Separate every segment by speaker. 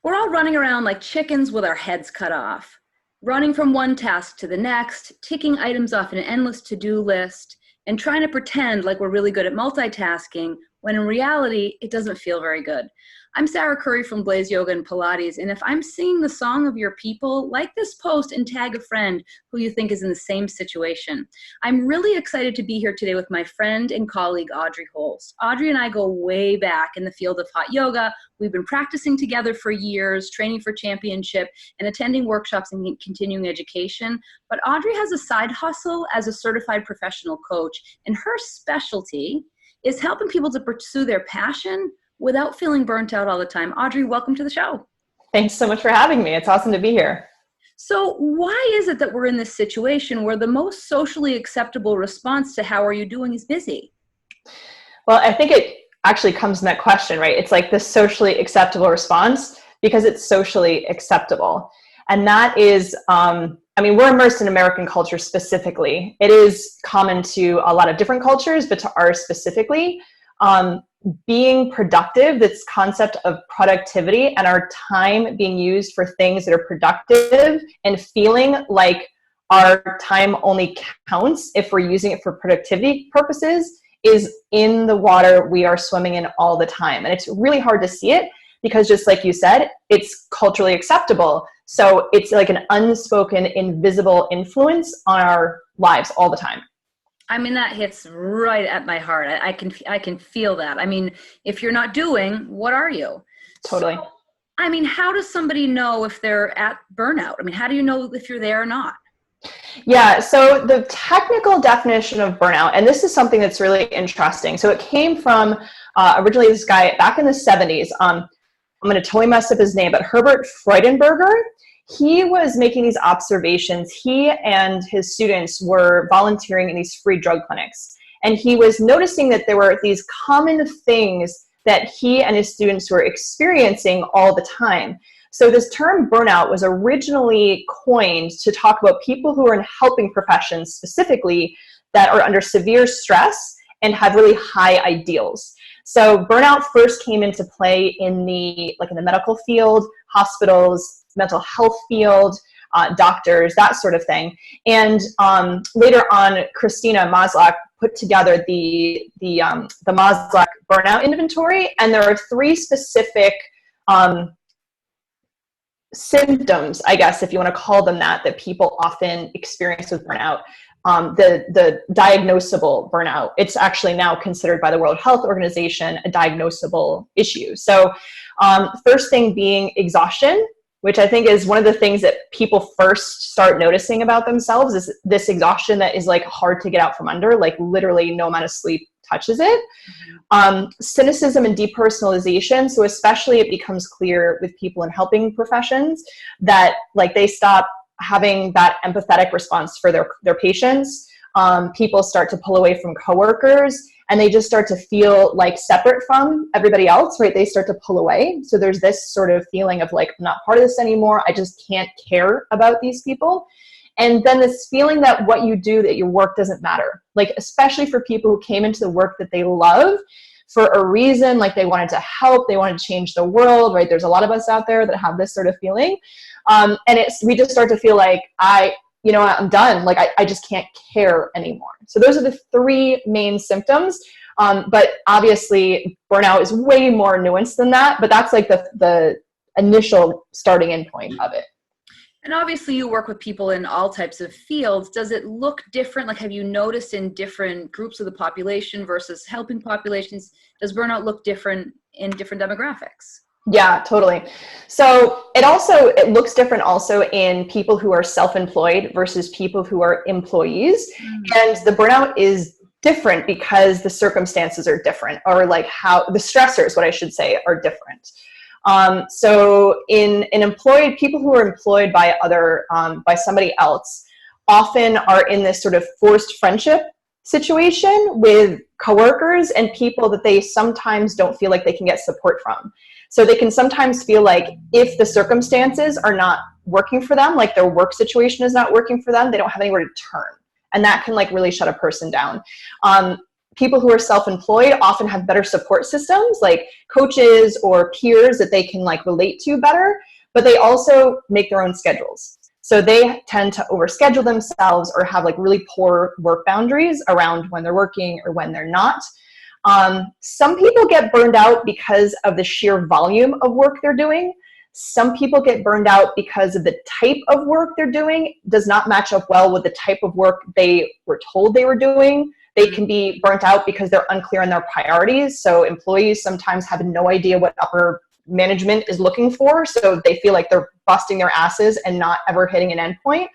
Speaker 1: We're all running around like chickens with our heads cut off, running from one task to the next, ticking items off an endless to-do list, and trying to pretend like we're really good at multitasking when in reality, it doesn't feel very good. I'm Sarah Curry from Blaze Yoga and Pilates, and if I'm singing the song of your people, like this post and tag a friend who you think is in the same situation. I'm really excited to be here today with my friend and colleague, Audrey Holst. Audrey and I go way back in the field of hot yoga. We've been practicing together for years, training for championship, and attending workshops in continuing education. But Audrey has a side hustle as a certified professional coach, and her specialty is helping people to pursue their passion without feeling burnt out all the time. Audrey, welcome to the show.
Speaker 2: Thanks so much for having me. It's awesome to be here.
Speaker 1: So why is it that we're in this situation where the most socially acceptable response to how are you doing is busy?
Speaker 2: Well, I think it actually comes in that question, right? It's like the socially acceptable response because it's socially acceptable. And that is, we're immersed in American culture specifically. It is common to a lot of different cultures, but to ours specifically, being productive, this concept of productivity and our time being used for things that are productive and feeling like our time only counts if we're using it for productivity purposes is in the water we are swimming in all the time. And it's really hard to see it because just like you said, it's culturally acceptable. So it's like an unspoken, invisible influence on our lives all the time.
Speaker 1: I mean, that hits right at my heart. I can feel that. I mean, if you're not doing, what are you?
Speaker 2: Totally.
Speaker 1: So, I mean, how does somebody know if they're at burnout? I mean, how do you know if you're there or not?
Speaker 2: Yeah, so the technical definition of burnout, and this is something that's really interesting. So it came from originally this guy back in the 70s. I'm going to totally mess up his name, but Herbert Freudenberger. He was making these observations. He and his students were volunteering in these free drug clinics. And he was noticing that there were these common things that he and his students were experiencing all the time. So this term burnout was originally coined to talk about people who are in helping professions specifically that are under severe stress and have really high ideals. So burnout first came into play in the medical field, hospitals, mental health field, doctors, that sort of thing. And later on, Christina Maslach put together the Maslach burnout inventory, and there are 3 specific symptoms, I guess, if you want to call them that people often experience with burnout. The diagnosable burnout, it's actually now considered by the World Health Organization a diagnosable issue. So first thing being exhaustion, which I think is one of the things that people first start noticing about themselves is this exhaustion that is like hard to get out from under, like literally no amount of sleep touches it. Cynicism and depersonalization. So especially it becomes clear with people in helping professions that like they stop having that empathetic response for their patients. People start to pull away from coworkers and they just start to feel like separate from everybody else, right? They start to pull away. So there's this sort of feeling of like, I'm not part of this anymore. I just can't care about these people. And then this feeling that what you do, that your work doesn't matter. Like, especially for people who came into the work that they love for a reason, like they wanted to help, they wanted to change the world, right? There's a lot of us out there that have this sort of feeling. And we just start to feel like I'm done. Like I just can't care anymore. So those are the 3 main symptoms. But obviously burnout is way more nuanced than that, but that's like the initial starting end point of it.
Speaker 1: And obviously you work with people in all types of fields. Does it look different? Like, have you noticed in different groups of the population versus helping populations, does burnout look different in different demographics?
Speaker 2: Yeah, totally. So it looks different also in people who are self-employed versus people who are employees. And the burnout is different because the circumstances are different, or like how the stressors, what I should say, are different. So in people who are employed by by somebody else often are in this sort of forced friendship situation with coworkers and people that they sometimes don't feel like they can get support from. So they can sometimes feel like if the circumstances are not working for them, like their work situation is not working for them, they don't have anywhere to turn. And that can like really shut a person down. people who are self-employed often have better support systems, like coaches or peers that they can like relate to better, but they also make their own schedules. So they tend to overschedule themselves or have like really poor work boundaries around when they're working or when they're not. Some people get burned out because of the sheer volume of work they're doing. Some people get burned out because of the type of work they're doing does not match up well with the type of work they were told they were doing. They can be burnt out because they're unclear on their priorities. So employees sometimes have no idea what upper management is looking for. So they feel like they're busting their asses and not ever hitting an endpoint.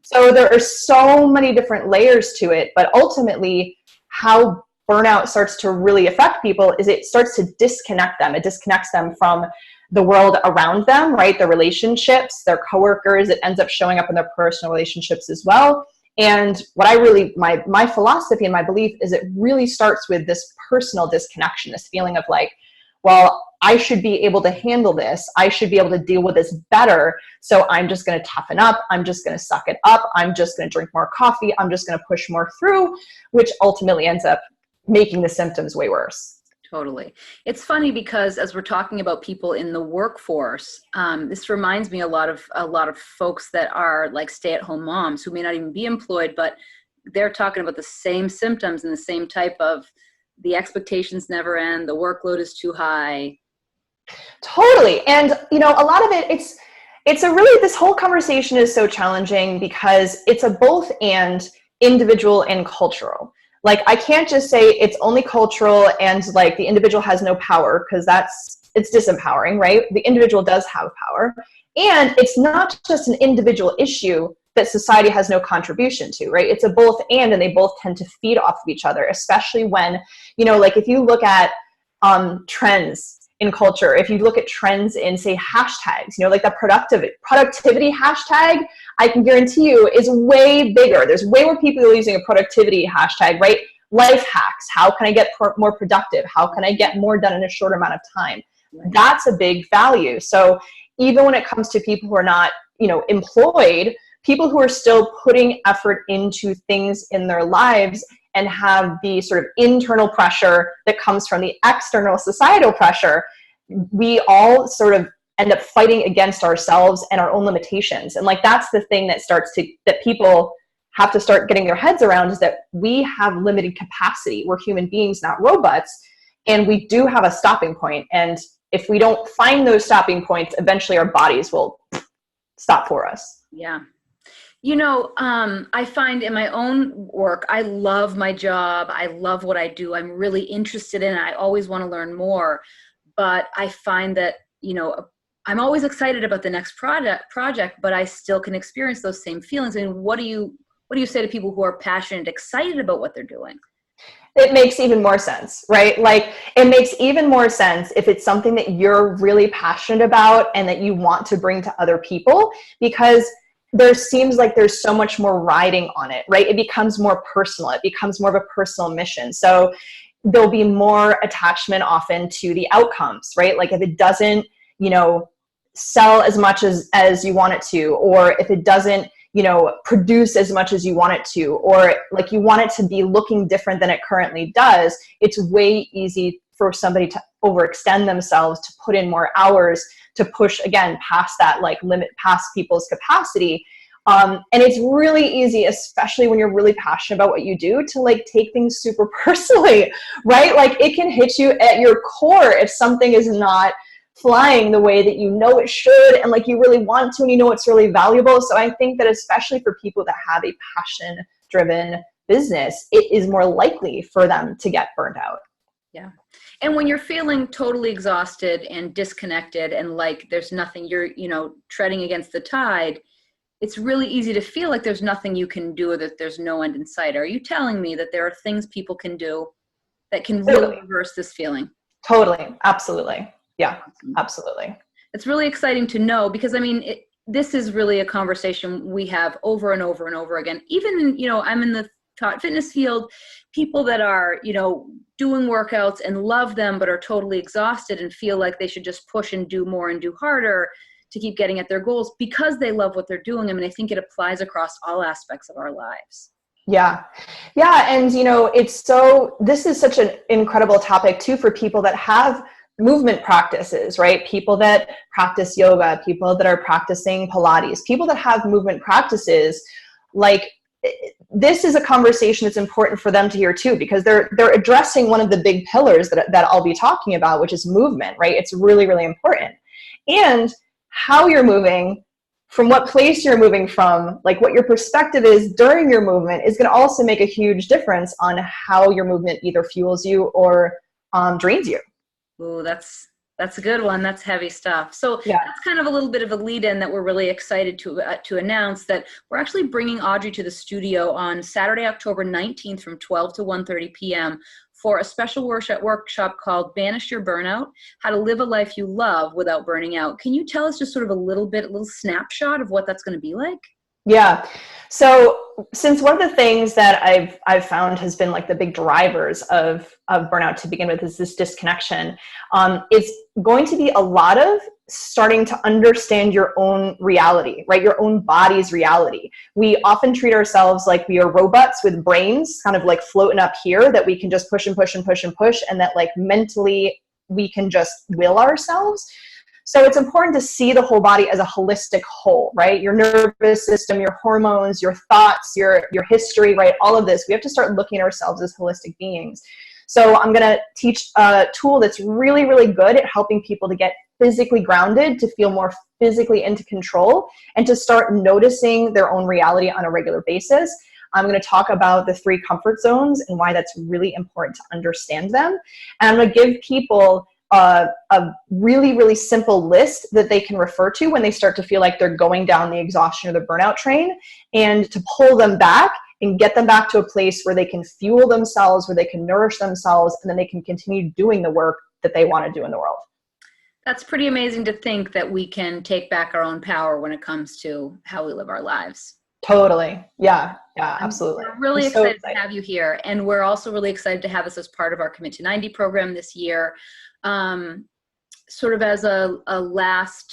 Speaker 2: So there are so many different layers to it, but ultimately how burnout starts to really affect people is it starts to disconnect them. It disconnects them from the world around them, right? Their relationships, their coworkers. It ends up showing up in their personal relationships as well. And what I really, my philosophy and my belief is it really starts with this personal disconnection, this feeling of like, well, I should be able to handle this. I should be able to deal with this better. So I'm just going to toughen up. I'm just going to suck it up. I'm just going to drink more coffee. I'm just going to push more through, which ultimately ends up making the symptoms way worse.
Speaker 1: Totally. It's funny because as we're talking about people in the workforce, this reminds me a lot of folks that are like stay-at-home moms who may not even be employed, but they're talking about the same symptoms and the same type of the expectations never end, the workload is too high.
Speaker 2: Totally. And you know, a lot of it, it's a really, this whole conversation is so challenging because it's a both and individual and cultural. Like I can't just say it's only cultural and like the individual has no power, because it's disempowering, right? The individual does have power. And it's not just an individual issue that society has no contribution to, right? It's a both and they both tend to feed off of each other, especially when, you know, like if you look at trends in culture, if you look at trends in say hashtags, you know, like the productivity hashtag, I can guarantee you is way bigger. There's way more people who are using a productivity hashtag, right? Life hacks. How can I get more productive? How can I get more done in a short amount of time? Right. That's a big value. So even when it comes to people who are not, you know, employed, people who are still putting effort into things in their lives and have the sort of internal pressure that comes from the external societal pressure, we all sort of end up fighting against ourselves and our own limitations. And like, that's the thing that people have to start getting their heads around, is that we have limited capacity. We're human beings, not robots. And we do have a stopping point. And if we don't find those stopping points, eventually our bodies will stop for us.
Speaker 1: Yeah. You know, I find in my own work, I love my job. I love what I do. I'm really interested in it. I always want to learn more. But I find that, you know, I'm always excited about the next project, but I still can experience those same feelings. I mean, what do you say to people who are passionate, excited about what they're doing?
Speaker 2: It makes even more sense, right? Like it makes even more sense if it's something that you're really passionate about and that you want to bring to other people, because there seems like there's so much more riding on it, right? It becomes more personal. It becomes more of a personal mission. So there'll be more attachment often to the outcomes, right? Like if it doesn't, you know, sell as much as you want it to, or if it doesn't, you know, produce as much as you want it to, or like you want it to be looking different than it currently does, it's way easy for somebody to overextend themselves, to put in more hours, to push again past that like limit, past people's capacity. And it's really easy, especially when you're really passionate about what you do, to like take things super personally, right? Like it can hit you at your core if something is not flying the way that you know it should, and like you really want to, and you know it's really valuable. So I think that especially for people that have a passion-driven business, it is more likely for them to get burned out.
Speaker 1: Yeah. And when you're feeling totally exhausted and disconnected and like there's nothing, you're, you know, treading against the tide, it's really easy to feel like there's nothing you can do, or that there's no end in sight. Are you telling me that there are things people can do that can really reverse this feeling?
Speaker 2: Totally. Absolutely. Yeah, absolutely.
Speaker 1: It's really exciting to know, because I mean, this is really a conversation we have over and over and over again. Even, you know, I'm in the fitness field, people that are, you know, doing workouts and love them, but are totally exhausted and feel like they should just push and do more and do harder to keep getting at their goals because they love what they're doing. I mean, I think it applies across all aspects of our lives.
Speaker 2: Yeah. Yeah. And, this is such an incredible topic too, for people that have movement practices, right? People that practice yoga, people that are practicing Pilates, people that have movement practices, like, this is a conversation that's important for them to hear too, because they're addressing one of the big pillars that I'll be talking about, which is movement, right? It's really, really important. And how you're moving, from what place you're moving from, like what your perspective is during your movement, is going to also make a huge difference on how your movement either fuels you or drains you.
Speaker 1: Ooh, that's a good one. That's heavy stuff. So
Speaker 2: Yeah.
Speaker 1: that's kind of a little bit of a lead-in that we're really excited to announce, that we're actually bringing Audrey to the studio on Saturday, October 19th from 12 to 1:30 p.m. for a special workshop called Banish Your Burnout, How to Live a Life You Love Without Burning Out. Can you tell us just sort of a little snapshot of what that's going to be like?
Speaker 2: Yeah. So since one of the things that I've found has been like the big drivers of burnout to begin with is this disconnection, it's going to be a lot of starting to understand your own reality, right? Your own body's reality. We often treat ourselves like we are robots with brains kind of like floating up here that we can just push and push and push and push, and that like mentally we can just will ourselves. So it's important to see the whole body as a holistic whole, right? Your nervous system, your hormones, your thoughts, your history, right? All of this, we have to start looking at ourselves as holistic beings. So I'm going to teach a tool that's really, really good at helping people to get physically grounded, to feel more physically into control, and to start noticing their own reality on a regular basis. I'm going to talk about the 3 comfort zones and why that's really important to understand them. And I'm going to give people a really, really simple list that they can refer to when they start to feel like they're going down the exhaustion or the burnout train, and to pull them back and get them back to a place where they can fuel themselves, where they can nourish themselves, and then they can continue doing the work that they want to do in the world.
Speaker 1: That's pretty amazing to think that we can take back our own power when it comes to how we live our lives.
Speaker 2: Totally. Yeah. Yeah, absolutely.
Speaker 1: We're really excited to have you here. And we're also really excited to have this as part of our Commit to 90 program this year. Sort of as a last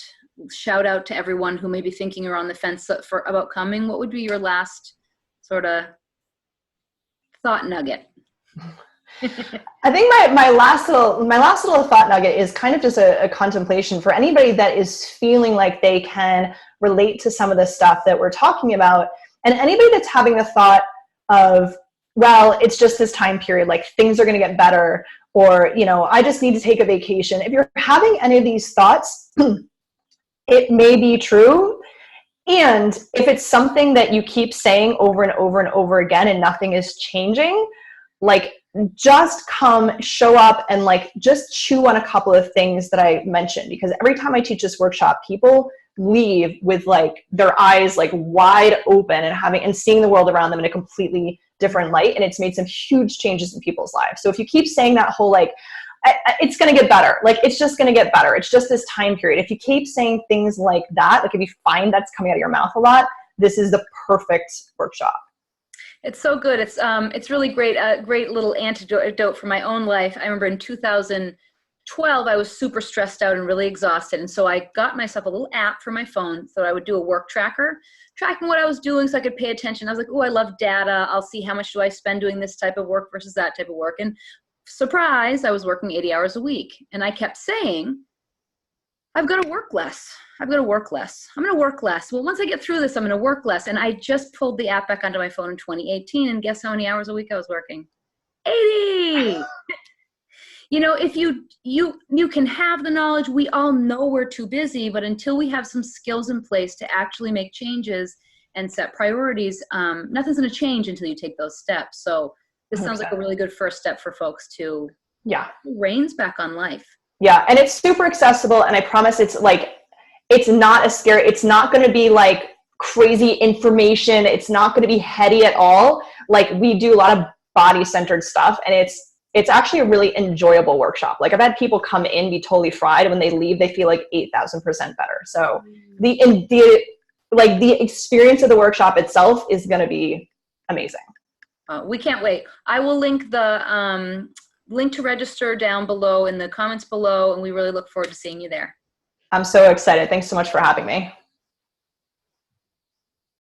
Speaker 1: shout out to everyone who may be thinking or on the fence about coming, what would be your last sort of thought nugget?
Speaker 2: I think my last little thought nugget is kind of just a contemplation for anybody that is feeling like they can relate to some of the stuff that we're talking about, and anybody that's having the thought of, well, it's just this time period, like things are going to get better, or, I just need to take a vacation. If you're having any of these thoughts, it may be true. And if it's something that you keep saying over and over and over again and nothing is changing, like, just come, show up, and like just chew on a couple of things that I mentioned, because every time I teach this workshop, people leave with like their eyes like wide open and seeing the world around them in a completely different light, and it's made some huge changes in people's lives. So if you keep saying that whole like, it's going to get better, like it's just going to get better, it's just this time period, if you keep saying things like that, like if you find that's coming out of your mouth a lot, this is the perfect workshop.
Speaker 1: It's so good. It's really great. A great little antidote for my own life. I remember in 2012, I was super stressed out and really exhausted. And so I got myself a little app for my phone so I would do a work tracker, tracking what I was doing so I could pay attention. I was like, oh, I love data. I'll see how much do I spend doing this type of work versus that type of work. And surprise, I was working 80 hours a week. And I kept saying, I've got to work less. I'm going to work less. Well, once I get through this, I'm going to work less. And I just pulled the app back onto my phone in 2018. And guess how many hours a week I was working? 80. If you can have the knowledge, we all know we're too busy, but until we have some skills in place to actually make changes and set priorities, nothing's going to change until you take those steps. So this 100%. Sounds like a really good first step for folks to put reins back on life.
Speaker 2: Yeah. And it's super accessible. And I promise it's not as scary. It's not going to be like crazy information. It's not going to be heady at all. Like, we do a lot of body-centered stuff, and it's actually a really enjoyable workshop. Like, I've had people come in, be totally fried, and when they leave, they feel like 8,000% better. So the experience of the workshop itself is going to be amazing.
Speaker 1: We can't wait. I will link the link to register down below in the comments below, and we really look forward to seeing you there.
Speaker 2: I'm so excited. Thanks so much for having me.